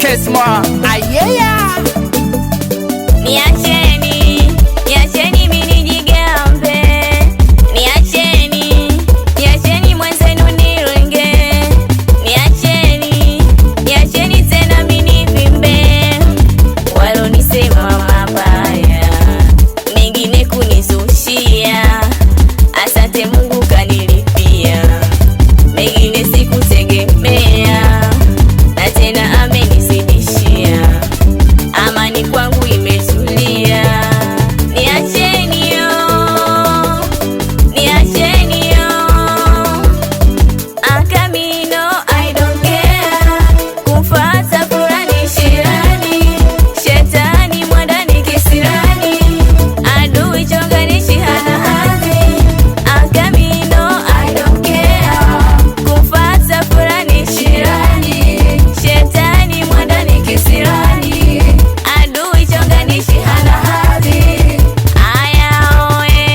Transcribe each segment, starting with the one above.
Tesma ayeya. Niacheni mimi nijigambe, niacheni mwenzenu nirenge, niacheni tena mimi nivimbe, walonisema mabaya, mengine kunizushia, asante Mungu kanilipia, mengine sikutegemea, na tena amenizidishia, amani kwangu imetulia. Niacheni yo, akamino I don't care, kumfata fulani shirani, shetani mwandani kisirani, adui chonganishi hana hadhi. Akamino I don't care, kumfata fulani shirani, shetani mwandani kisirani, adui chonganishi hana hadhi. Aya oe,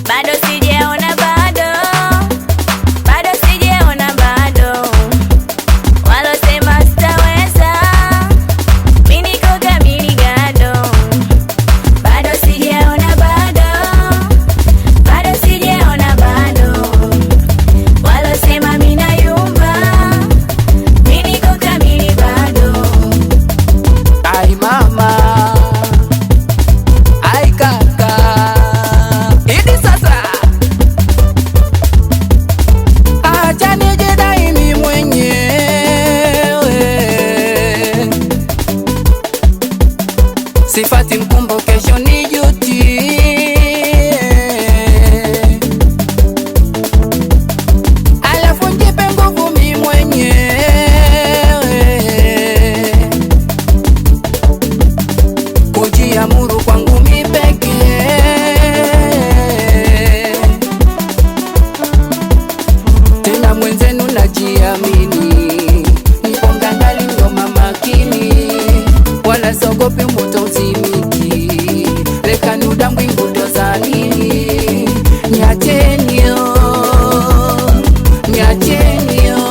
bado sijaona, bado sijaona, walosema sitaweza, mimi niko kamili gado. Bado sijaona, bado sijaona, walosema mimi nayumba, mimi niko kamili bado. Ai mama, ai kaka, idi sasa. Acha nijidai mimi mwenyewe, sifati mkumbo kesho nijutie, alafu njipe nguvu mimi mwenyewe, kujiamuru kwangu mimi pekee, tena mwenzenu najiamini, nipo ngangali ndo makini, wala sogopi moto uzimiki, leka nuda mwingu ndo zanini. Niacheni yo,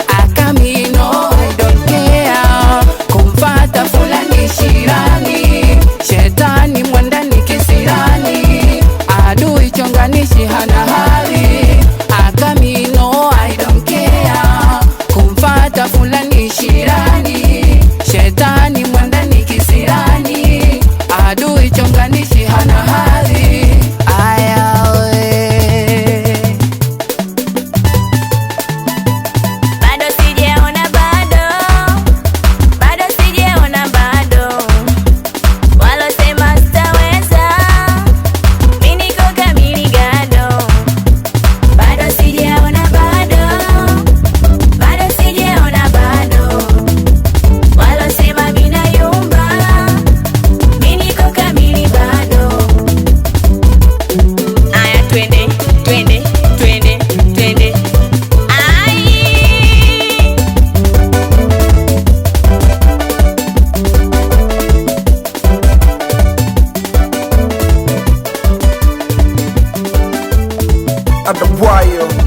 akamino I don't care, kumfata fulani shirani, shetani mwandani kisirani, adui chonganishi hana hali. Akamino I don't care, kumfata fulani shirani, shetani mwandani kisirani, adui chonganishi hana hali. Aya we, Bado sijaona, bado sijaona, walosema sitaweza, mimi niko kamili gado. Bado sijaona, bado sijaona, walosema mimi nayumba, mimi niko kamili bado. Aya twende, ai At the wire.